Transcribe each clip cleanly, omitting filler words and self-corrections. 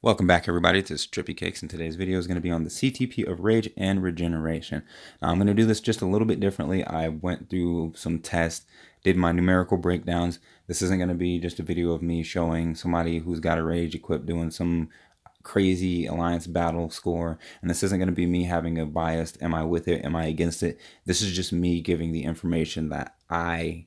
Welcome back, everybody, to Trippy Cakes, and today's video is going to be on the CTP of Rage and Regeneration. Now, I'm going to do this just a little bit differently. I went through some tests, did my numerical breakdowns. This isn't going to be just a video of me showing somebody who's got a Rage equipped doing some crazy alliance battle score, and this isn't going to be me having a biased, am I with it, am I against it. This is just me giving the information that I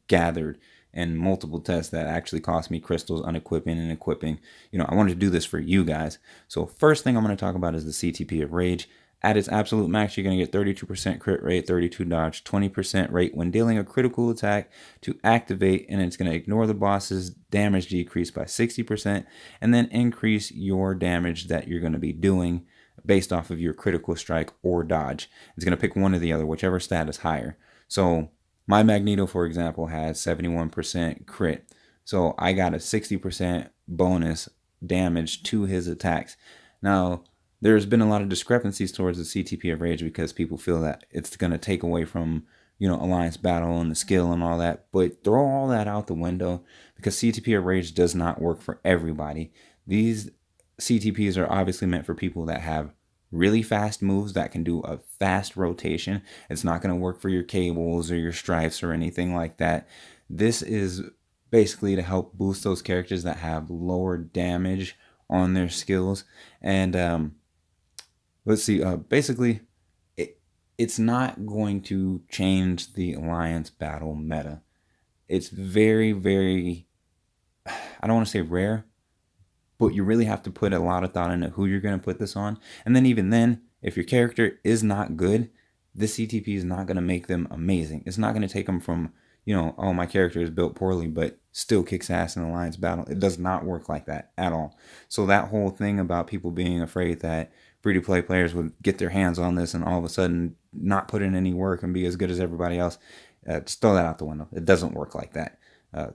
gathered and multiple tests that actually cost me crystals unequipping and equipping. I wanted to do this for you guys. So first thing I'm going to talk about is the CTP of Rage. At its absolute max, you're going to get 32% crit rate, 32 dodge, 20% rate when dealing a critical attack to activate, and it's going to ignore the boss's damage decrease by 60% and then increase your damage that you're going to be doing based off of your critical strike or dodge. It's going to pick one or the other, whichever stat is higher. So my Magneto, for example, has 71% crit. So I got a 60% bonus damage to his attacks. Now, there's been a lot of discrepancies towards the CTP of Rage because people feel that it's going to take away from, Alliance Battle and the skill and all that. But throw all that out the window because CTP of Rage does not work for everybody. These CTPs are obviously meant for people that have really fast moves that can do a fast rotation. It's not going to work for your cables or your strifes or anything like that. This is basically to help boost those characters that have lower damage on their skills. And let's see, basically it's not going to change the alliance battle meta. It's very, very, I don't want to say rare, but you really have to put a lot of thought into who you're going to put this on. And then even then, if your character is not good, this CTP is not going to make them amazing. It's not going to take them from, oh, my character is built poorly, but still kicks ass in alliance battle. It does not work like that at all. So that whole thing about people being afraid that free-to-play players would get their hands on this and all of a sudden not put in any work and be as good as everybody else, just throw that out the window. It doesn't work like that.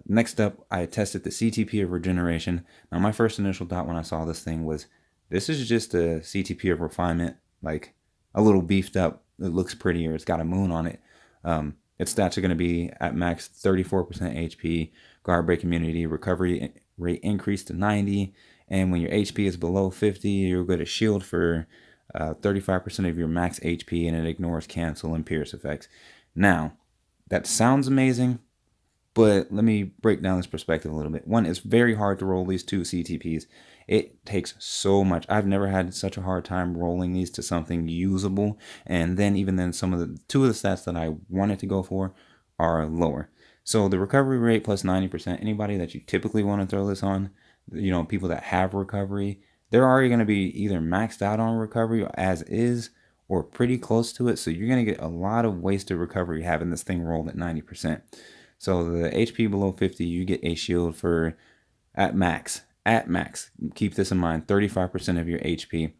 Next up, I tested the CTP of Regeneration. Now, my first initial thought when I saw this thing was, this is just a CTP of refinement, like a little beefed up. It looks prettier. It's got a moon on it. Its stats are going to be at max 34% HP, guard break immunity, recovery rate increased to 90, and when your HP is below 50, you'll get a shield for 35% of your max HP, and it ignores cancel and pierce effects. Now, that sounds amazing, but let me break down this perspective a little bit. One, it's very hard to roll these two CTPs. It takes so much. I've never had such a hard time rolling these to something usable. And then even then, two of the stats that I wanted to go for are lower. So the recovery rate plus 90%, anybody that you typically want to throw this on, people that have recovery, they're already going to be either maxed out on recovery as is or pretty close to it. So you're going to get a lot of wasted recovery having this thing rolled at 90%. So the HP below 50, you get a shield for, at max, keep this in mind, 35% of your HP.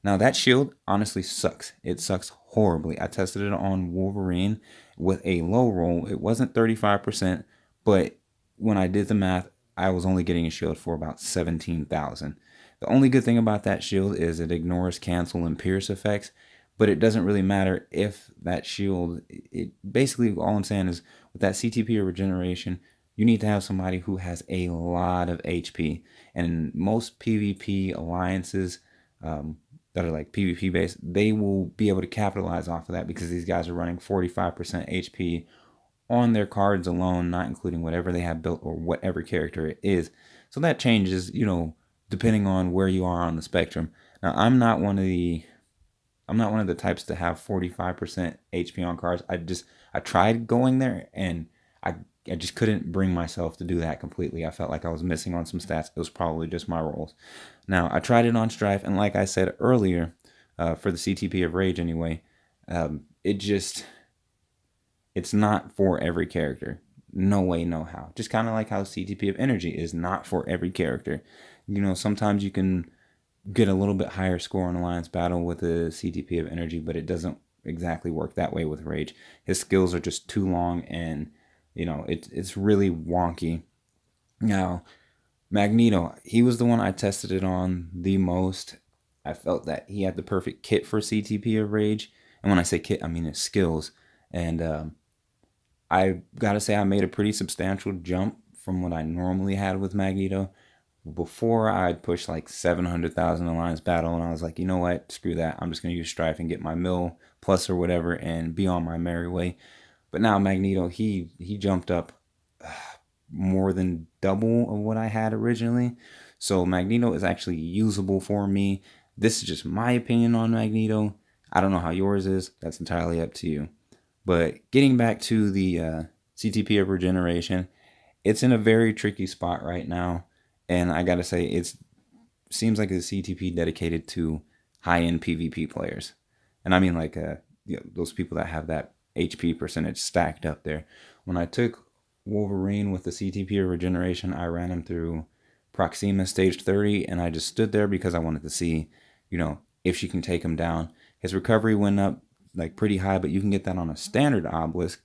Now that shield honestly sucks. It sucks horribly. I tested it on Wolverine with a low roll. It wasn't 35%, but when I did the math, I was only getting a shield for about 17,000. The only good thing about that shield is it ignores cancel and pierce effects, but it doesn't really matter if that shield, it basically, all I'm saying is with that CTP or Regeneration, you need to have somebody who has a lot of HP. And most PvP alliances that are like PvP based, they will be able to capitalize off of that because these guys are running 45% HP on their cards alone, not including whatever they have built or whatever character it is. So that changes, depending on where you are on the spectrum. Now, I'm not one of the types to have 45% HP on cards. I tried going there and I just couldn't bring myself to do that completely. I felt like I was missing on some stats. It was probably just my rolls. Now, I tried it on Strife, and like I said earlier, for the CTP of Rage anyway, it's not for every character. No way, no how. Just kind of like how CTP of Energy is not for every character. Sometimes you can get a little bit higher score on Alliance Battle with a CTP of Energy, but it doesn't exactly work that way with Rage. His skills are just too long, and it's really wonky. Now, Magneto, he was the one I tested it on the most. I felt that he had the perfect kit for CTP of Rage, and when I say kit, I mean his skills. And I gotta say, I made a pretty substantial jump from what I normally had with Magneto. Before, I'd push like 700,000 Alliance battle, and I was like, you know what, screw that. I'm just gonna use Strife and get my mill plus or whatever and be on my merry way. But now Magneto, he jumped up more than double of what I had originally. So Magneto is actually usable for me. This is just my opinion on Magneto. I don't know how yours is. That's entirely up to you. But getting back to the CTP of Regeneration, it's in a very tricky spot right now. And I gotta say, it seems like a CTP dedicated to high-end PvP players. And I mean like those people that have that HP percentage stacked up there. When I took Wolverine with the CTP of Regeneration, I ran him through Proxima stage 30, and I just stood there because I wanted to see, if she can take him down. His recovery went up like pretty high, but you can get that on a standard obelisk.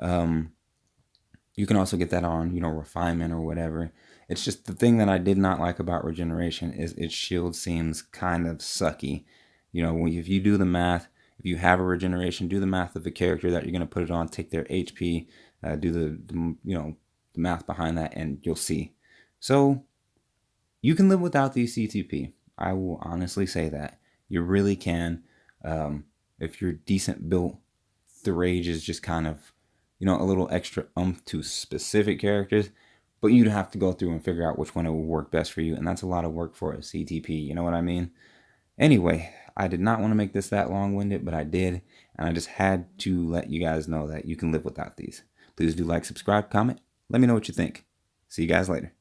You can also get that on, refinement or whatever. It's just the thing that I did not like about Regeneration is its shield seems kind of sucky. If you do the math, if you have a Regeneration, do the math of the character that you're going to put it on, take their HP, do the math behind that, and you'll see. So you can live without the CTP. I will honestly say that. You really can. If you're decent built, the rage is just kind of, a little extra to specific characters, but you'd have to go through and figure out which one it will work best for you, and that's a lot of work for a CTP, you know what I mean? Anyway, I did not want to make this that long-winded, but I did, and I just had to let you guys know that you can live without these. Please do like, subscribe, comment, let me know what you think. See you guys later.